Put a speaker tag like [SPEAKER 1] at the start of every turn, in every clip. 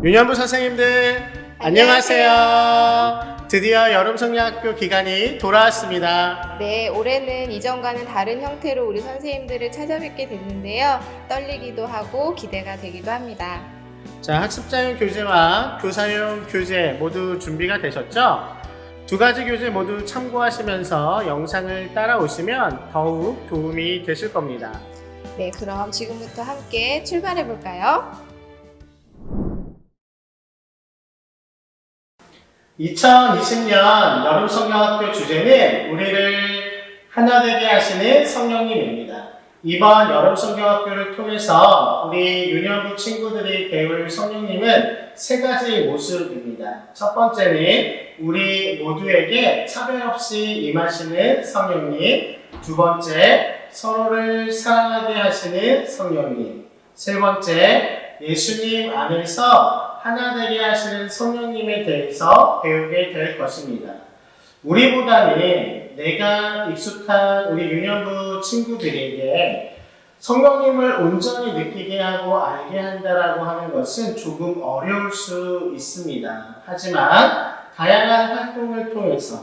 [SPEAKER 1] 유년부 선생님들 안녕하세요. 드디어 여름성경학교 기간이 돌아왔습니다.
[SPEAKER 2] 네, 올해는 이전과는 다른 형태로 우리 선생님들을 찾아뵙게 됐는데요. 떨리기도 하고 기대가 되기도 합니다.
[SPEAKER 1] 자, 학습자용 교재와 교사용 교재 모두 준비가 되셨죠? 두 가지 교재 모두 참고하시면서 영상을 따라오시면 더욱 도움이 되실 겁니다.
[SPEAKER 2] 네, 그럼 지금부터 함께 출발해 볼까요?
[SPEAKER 1] 2020년 여름성경학교 주제는 우리를 하나 되게 하시는 성령님입니다. 이번 여름성경학교를 통해서 우리 유년부 친구들이 배울 성령님은 세 가지 모습입니다. 첫 번째는 우리 모두에게 차별 없이 임하시는 성령님, 두 번째 서로를 사랑하게 하시는 성령님, 세 번째 예수님 안에서 하나 되게 하시는 성령님에 대해서 배우게 될 것입니다. 우리보다는 내가 익숙한 우리 유년부 친구들에게 성령님을 온전히 느끼게 하고 알게 한다라고 하는 것은 조금 어려울 수 있습니다. 하지만 다양한 활동을 통해서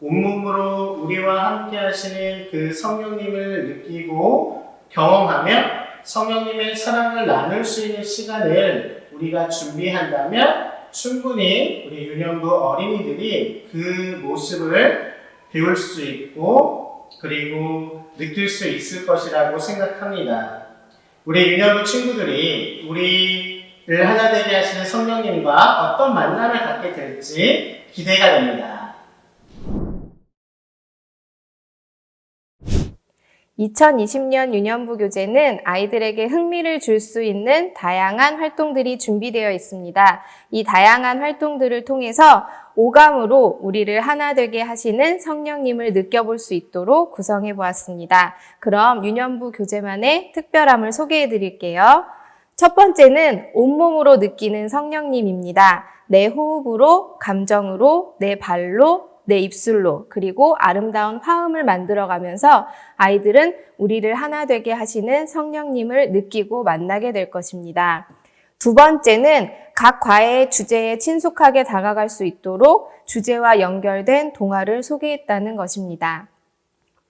[SPEAKER 1] 온몸으로 우리와 함께 하시는 그 성령님을 느끼고 경험하며 성령님의 사랑을 나눌 수 있는 시간을 우리가 준비한다면 충분히 우리 유년부 어린이들이 그 모습을 배울 수 있고 그리고 느낄 수 있을 것이라고 생각합니다. 우리 유년부 친구들이 우리를 하나 되게 하시는 성령님과 어떤 만남을 갖게 될지 기대가 됩니다.
[SPEAKER 2] 2020년 유년부 교재는 아이들에게 흥미를 줄 수 있는 다양한 활동들이 준비되어 있습니다. 이 다양한 활동들을 통해서 오감으로 우리를 하나 되게 하시는 성령님을 느껴볼 수 있도록 구성해 보았습니다. 그럼 유년부 교재만의 특별함을 소개해 드릴게요. 첫 번째는 온몸으로 느끼는 성령님입니다. 내 호흡으로, 감정으로, 내 발로, 내 입술로, 그리고 아름다운 화음을 만들어가면서 아이들은 우리를 하나 되게 하시는 성령님을 느끼고 만나게 될 것입니다. 두 번째는 각 과의 주제에 친숙하게 다가갈 수 있도록 주제와 연결된 동화를 소개했다는 것입니다.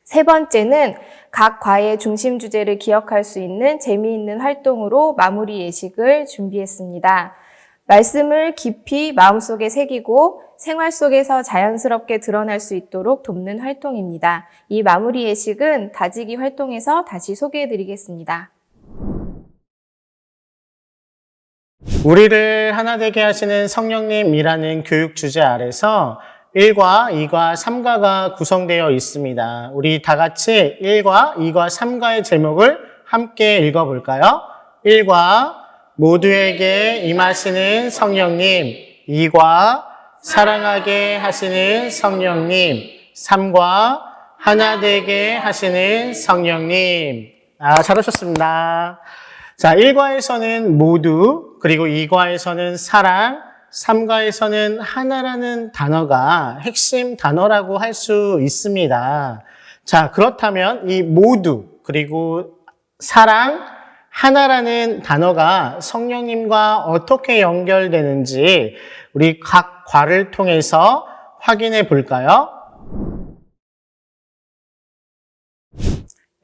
[SPEAKER 2] 세 번째는 각 과의 중심 주제를 기억할 수 있는 재미있는 활동으로 마무리 예식을 준비했습니다. 말씀을 깊이 마음속에 새기고 생활 속에서 자연스럽게 드러날 수 있도록 돕는 활동입니다. 이 마무리 예식은 다지기 활동에서 다시 소개해 드리겠습니다.
[SPEAKER 1] 우리를 하나 되게 하시는 성령님이라는 교육 주제 아래서 1과 2과 3과가 구성되어 있습니다. 우리 다 같이 1과 2과 3과의 제목을 함께 읽어볼까요? 1과 모두에게 임하시는 성령님, 2과 사랑하게 하시는 성령님, 3과 하나 되게 하시는 성령님. 잘하셨습니다. 자, 1과에서는 모두, 그리고 2과에서는 사랑, 3과에서는 하나라는 단어가 핵심 단어라고 할 수 있습니다. 자, 그렇다면 이 모두, 그리고 사랑, 하나라는 단어가 성령님과 어떻게 연결되는지 우리 각 과를 통해서 확인해 볼까요?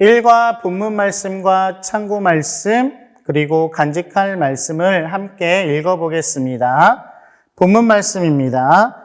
[SPEAKER 1] 1과 본문 말씀과 참고 말씀, 그리고 간직할 말씀을 함께 읽어보겠습니다. 본문 말씀입니다.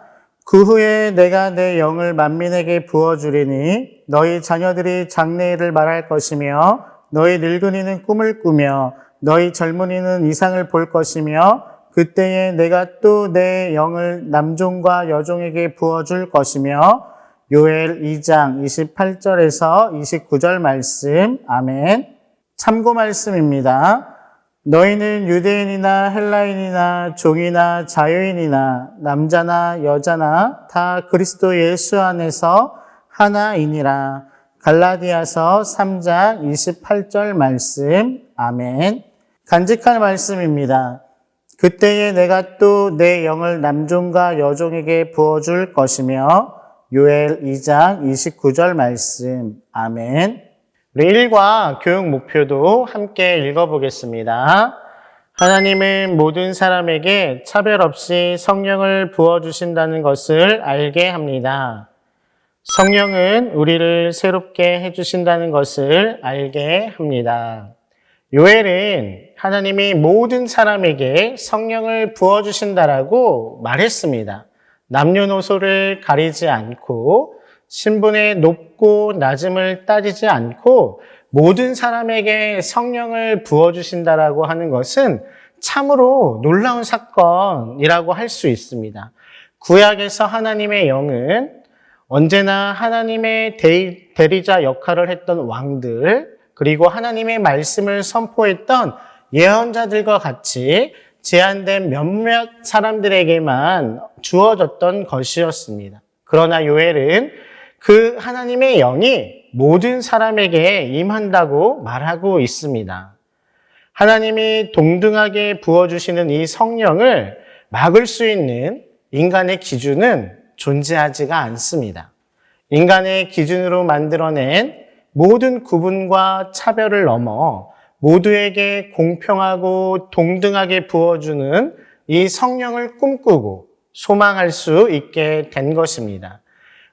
[SPEAKER 1] 그 후에 내가 내 영을 만민에게 부어주리니 너희 자녀들이 장래일을 말할 것이며 너희 늙은이는 꿈을 꾸며 너희 젊은이는 이상을 볼 것이며 그때에 내가 또 내 영을 남종과 여종에게 부어줄 것이며 요엘 2장 28절에서 29절 말씀. 아멘. 참고 말씀입니다. 너희는 유대인이나 헬라인이나 종이나 자유인이나 남자나 여자나 다 그리스도 예수 안에서 하나이니라. 갈라디아서 3장 28절 말씀. 아멘. 간직할 말씀입니다. 그때에 내가 또 내 영을 남종과 여종에게 부어줄 것이며 요엘 2장 29절 말씀. 아멘. 우리 1과 교육 목표도 함께 읽어보겠습니다. 하나님은 모든 사람에게 차별 없이 성령을 부어주신다는 것을 알게 합니다. 성령은 우리를 새롭게 해주신다는 것을 알게 합니다. 요엘은 하나님이 모든 사람에게 성령을 부어주신다라고 말했습니다. 남녀노소를 가리지 않고 신분의 높고 낮음을 따지지 않고 모든 사람에게 성령을 부어주신다라고 하는 것은 참으로 놀라운 사건이라고 할 수 있습니다. 구약에서 하나님의 영은 언제나 하나님의 대리자 역할을 했던 왕들, 그리고 하나님의 말씀을 선포했던 예언자들과 같이 제한된 몇몇 사람들에게만 주어졌던 것이었습니다. 그러나 요엘은 그 하나님의 영이 모든 사람에게 임한다고 말하고 있습니다. 하나님이 동등하게 부어주시는 이 성령을 막을 수 있는 인간의 기준은 존재하지가 않습니다. 인간의 기준으로 만들어낸 모든 구분과 차별을 넘어 모두에게 공평하고 동등하게 부어주는 이 성령을 꿈꾸고 소망할 수 있게 된 것입니다.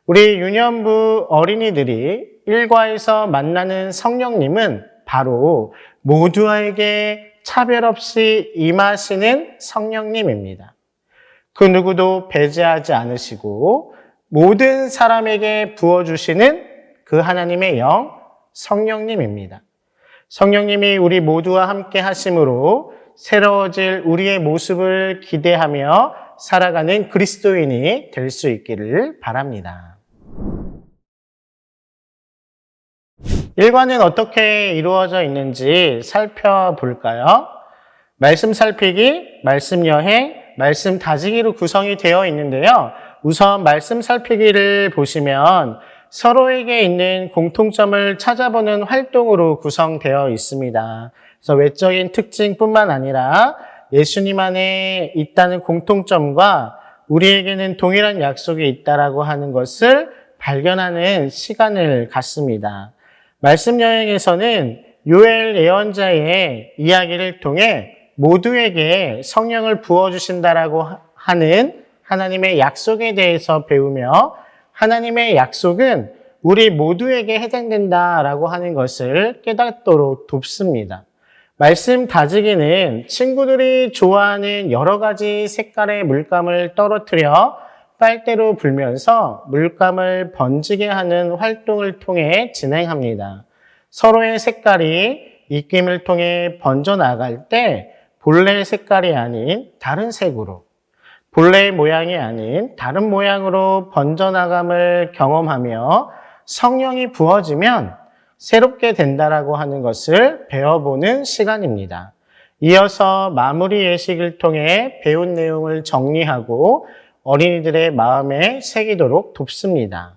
[SPEAKER 1] 우리 유년부 어린이들이 일과에서 만나는 성령님은 바로 모두에게 차별 없이 임하시는 성령님입니다. 그 누구도 배제하지 않으시고 모든 사람에게 부어주시는 그 하나님의 영, 성령님입니다. 성령님이 우리 모두와 함께 하심으로 새로워질 우리의 모습을 기대하며 살아가는 그리스도인이 될 수 있기를 바랍니다. 일과는 어떻게 이루어져 있는지 살펴볼까요? 말씀 살피기, 말씀 여행, 말씀 다지기로 구성이 되어 있는데요. 우선 말씀 살피기를 보시면 서로에게 있는 공통점을 찾아보는 활동으로 구성되어 있습니다. 그래서 외적인 특징뿐만 아니라 예수님 안에 있다는 공통점과 우리에게는 동일한 약속이 있다라고 하는 것을 발견하는 시간을 갖습니다. 말씀 여행에서는 요엘 예언자의 이야기를 통해 모두에게 성령을 부어주신다라고 하는 하나님의 약속에 대해서 배우며 하나님의 약속은 우리 모두에게 해당된다라고 하는 것을 깨닫도록 돕습니다. 말씀 다지기는 친구들이 좋아하는 여러 가지 색깔의 물감을 떨어뜨려 빨대로 불면서 물감을 번지게 하는 활동을 통해 진행합니다. 서로의 색깔이 입김을 통해 번져나갈 때 본래의 색깔이 아닌 다른 색으로, 본래의 모양이 아닌 다른 모양으로 번져나감을 경험하며 성령이 부어지면 새롭게 된다라고 하는 것을 배워보는 시간입니다. 이어서 마무리 예식을 통해 배운 내용을 정리하고 어린이들의 마음에 새기도록 돕습니다.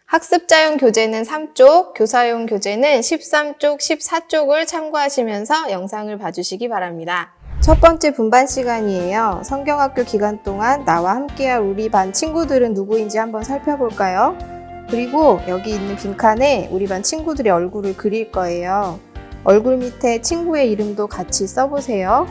[SPEAKER 2] 학습자용 교재는 3쪽, 교사용 교재는 13쪽, 14쪽을 참고하시면서 영상을 봐주시기 바랍니다. 첫 번째 분반 시간이에요. 성경학교 기간 동안 나와 함께할 우리 반 친구들은 누구인지 한번 살펴볼까요? 그리고 여기 있는 빈칸에 우리 반 친구들의 얼굴을 그릴 거예요. 얼굴 밑에 친구의 이름도 같이 써보세요.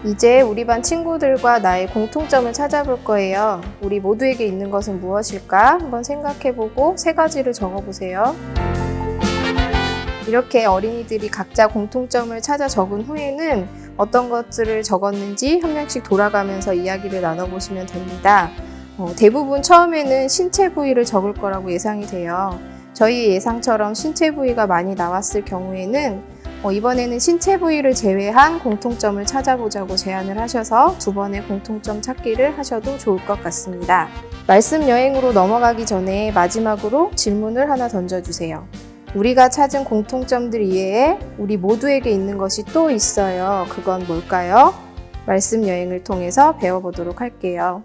[SPEAKER 2] 이제 우리 반 친구들과 나의 공통점을 찾아볼 거예요. 우리 모두에게 있는 것은 무엇일까? 한번 생각해보고 3가지를 적어보세요. 이렇게 어린이들이 각자 공통점을 찾아 적은 후에는 어떤 것들을 적었는지 한 명씩 돌아가면서 이야기를 나눠보시면 됩니다. 대부분 처음에는 신체 부위를 적을 거라고 예상이 돼요. 저희 예상처럼 신체 부위가 많이 나왔을 경우에는 이번에는 신체 부위를 제외한 공통점을 찾아보자고 제안을 하셔서 2번의 공통점 찾기를 하셔도 좋을 것 같습니다. 말씀 여행으로 넘어가기 전에 마지막으로 질문을 하나 던져주세요. 우리가 찾은 공통점들 이외에 우리 모두에게 있는 것이 또 있어요. 그건 뭘까요? 말씀 여행을 통해서 배워보도록 할게요.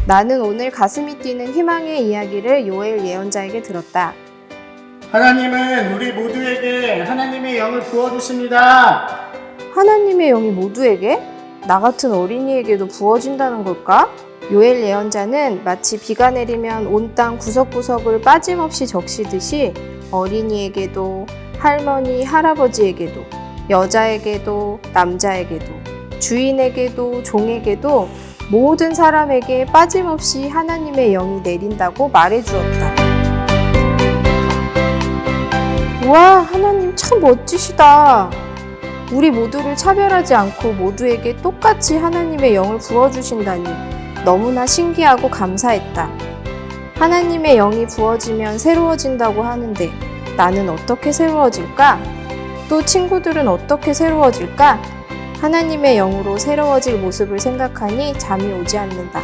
[SPEAKER 2] 나는 오늘 가슴이 뛰는 희망의 이야기를 요엘 예언자에게 들었다.
[SPEAKER 1] 하나님은 우리 모두에게 하나님의 영을 부어주십니다.
[SPEAKER 2] 하나님의 영이 모두에게? 나 같은 어린이에게도 부어진다는 걸까? 요엘 예언자는 마치 비가 내리면 온 땅 구석구석을 빠짐없이 적시듯이 어린이에게도 할머니, 할아버지에게도 여자에게도 남자에게도 주인에게도 종에게도 모든 사람에게 빠짐없이 하나님의 영이 내린다고 말해주었다. 우와, 하나님 참 멋지시다. 우리 모두를 차별하지 않고 모두에게 똑같이 하나님의 영을 부어주신다니 너무나 신기하고 감사했다. 하나님의 영이 부어지면 새로워진다고 하는데 나는 어떻게 새로워질까? 또 친구들은 어떻게 새로워질까? 하나님의 영으로 새로워질 모습을 생각하니 잠이 오지 않는다.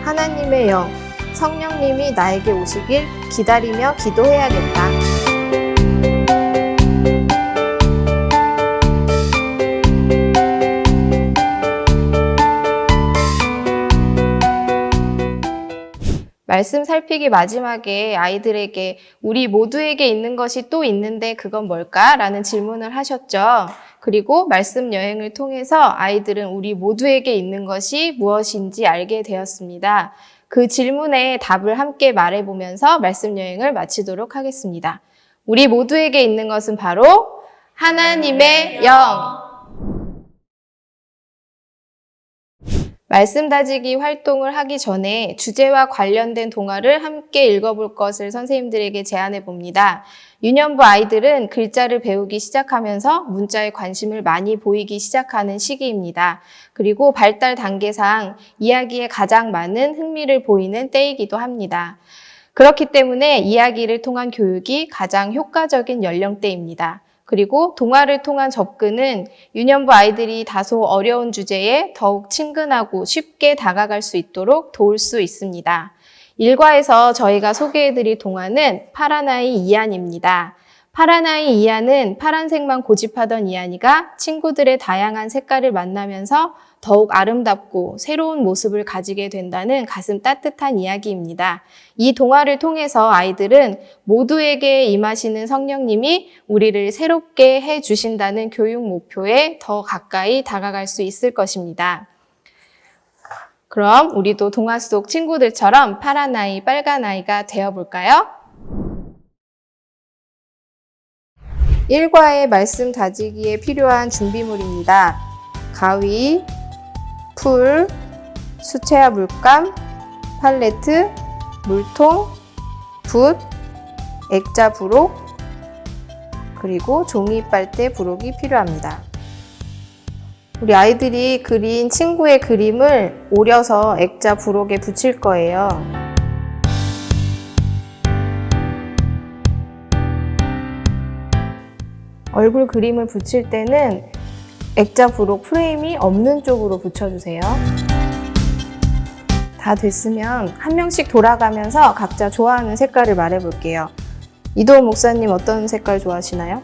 [SPEAKER 2] 하나님의 영, 성령님이 나에게 오시길 기다리며 기도해야겠다. 말씀 살피기 마지막에 아이들에게 우리 모두에게 있는 것이 또 있는데 그건 뭘까? 라는 질문을 하셨죠. 그리고 말씀 여행을 통해서 아이들은 우리 모두에게 있는 것이 무엇인지 알게 되었습니다. 그 질문에 답을 함께 말해보면서 말씀 여행을 마치도록 하겠습니다. 우리 모두에게 있는 것은 바로 하나님의 영. 말씀 다지기 활동을 하기 전에 주제와 관련된 동화를 함께 읽어볼 것을 선생님들에게 제안해 봅니다. 유년부 아이들은 글자를 배우기 시작하면서 문자에 관심을 많이 보이기 시작하는 시기입니다. 그리고 발달 단계상 이야기에 가장 많은 흥미를 보이는 때이기도 합니다. 그렇기 때문에 이야기를 통한 교육이 가장 효과적인 연령대입니다. 그리고 동화를 통한 접근은 유년부 아이들이 다소 어려운 주제에 더욱 친근하고 쉽게 다가갈 수 있도록 도울 수 있습니다. 1과에서 저희가 소개해드릴 동화는 파란 아이 이안입니다. 파란 아이 이안은 파란색만 고집하던 이안이가 친구들의 다양한 색깔을 만나면서 더욱 아름답고 새로운 모습을 가지게 된다는 가슴 따뜻한 이야기입니다. 이 동화를 통해서 아이들은 모두에게 임하시는 성령님이 우리를 새롭게 해주신다는 교육 목표에 더 가까이 다가갈 수 있을 것입니다. 그럼 우리도 동화 속 친구들처럼 파란 아이, 빨간 아이가 되어볼까요? 1과의 말씀 다지기에 필요한 준비물입니다. 가위, 풀, 수채화 물감, 팔레트, 물통, 붓, 액자 부록, 그리고 종이 빨대 부록이 필요합니다. 우리 아이들이 그린 친구의 그림을 오려서 액자 부록에 붙일 거예요. 얼굴 그림을 붙일 때는 액자 부록 프레임이 없는 쪽으로 붙여주세요. 다 됐으면 한 명씩 돌아가면서 각자 좋아하는 색깔을 말해볼게요. 이도훈 목사님 어떤 색깔 좋아하시나요?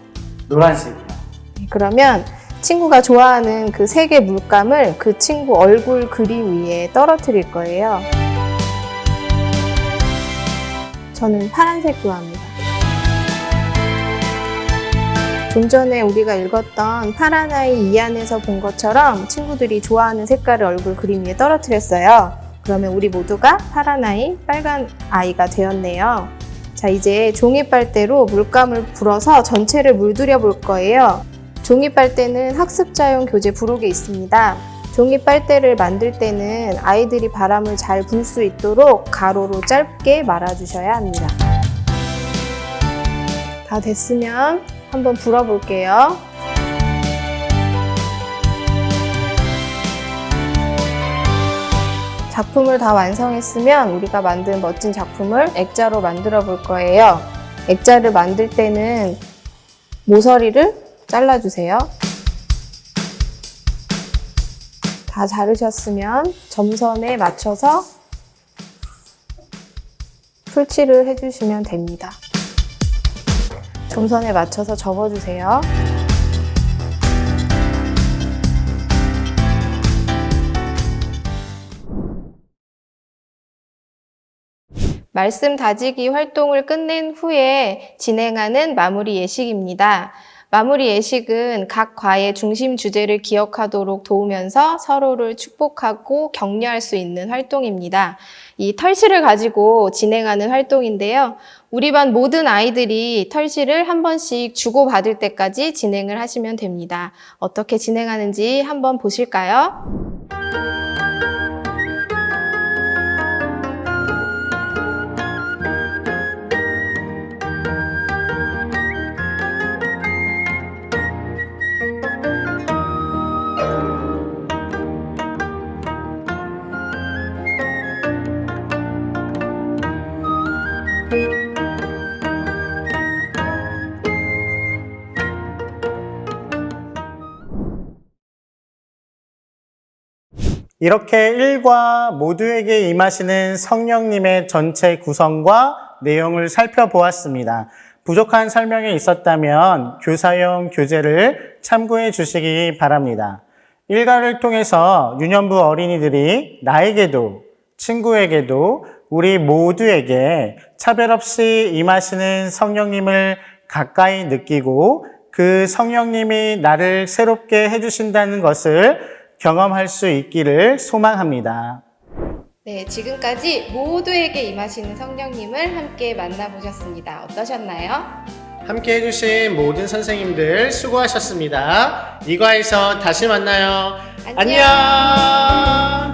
[SPEAKER 3] 노란색이요.
[SPEAKER 2] 그러면 친구가 좋아하는 그 색의 물감을 그 친구 얼굴 그림 위에 떨어뜨릴 거예요. 저는 파란색 좋아합니다. 좀 전에 우리가 읽었던 파란 아이 이안에서 본 것처럼 친구들이 좋아하는 색깔을 얼굴 그림 위에 떨어뜨렸어요. 그러면 우리 모두가 파란 아이, 빨간 아이가 되었네요. 자, 이제 종이 빨대로 물감을 불어서 전체를 물들여 볼 거예요. 종이 빨대는 학습자용 교재 부록에 있습니다. 종이 빨대를 만들 때는 아이들이 바람을 잘 불 수 있도록 가로로 짧게 말아주셔야 합니다. 다 됐으면 한번 불어볼게요. 작품을 다 완성했으면 우리가 만든 멋진 작품을 액자로 만들어 볼 거예요. 액자를 만들 때는 모서리를 잘라주세요. 다 자르셨으면 점선에 맞춰서 풀칠을 해주시면 됩니다. 점선에 맞춰서 접어주세요. 말씀 다지기 활동을 끝낸 후에 진행하는 마무리 예식입니다. 마무리 예식은 각 과의 중심 주제를 기억하도록 도우면서 서로를 축복하고 격려할 수 있는 활동입니다. 이 털실을 가지고 진행하는 활동인데요. 우리 반 모든 아이들이 털실을 한 번씩 주고받을 때까지 진행을 하시면 됩니다. 어떻게 진행하는지 한번 보실까요?
[SPEAKER 1] 이렇게 일과 모두에게 임하시는 성령님의 전체 구성과 내용을 살펴보았습니다. 부족한 설명이 있었다면 교사용 교재를 참고해 주시기 바랍니다. 일과를 통해서 유년부 어린이들이 나에게도 친구에게도 우리 모두에게 차별 없이 임하시는 성령님을 가까이 느끼고 그 성령님이 나를 새롭게 해주신다는 것을 경험할 수 있기를 소망합니다.
[SPEAKER 2] 네, 지금까지 모두에게 임하시는 성령님을 함께 만나보셨습니다. 어떠셨나요?
[SPEAKER 1] 함께 해주신 모든 선생님들 수고하셨습니다. 이과에서 다시 만나요. 안녕!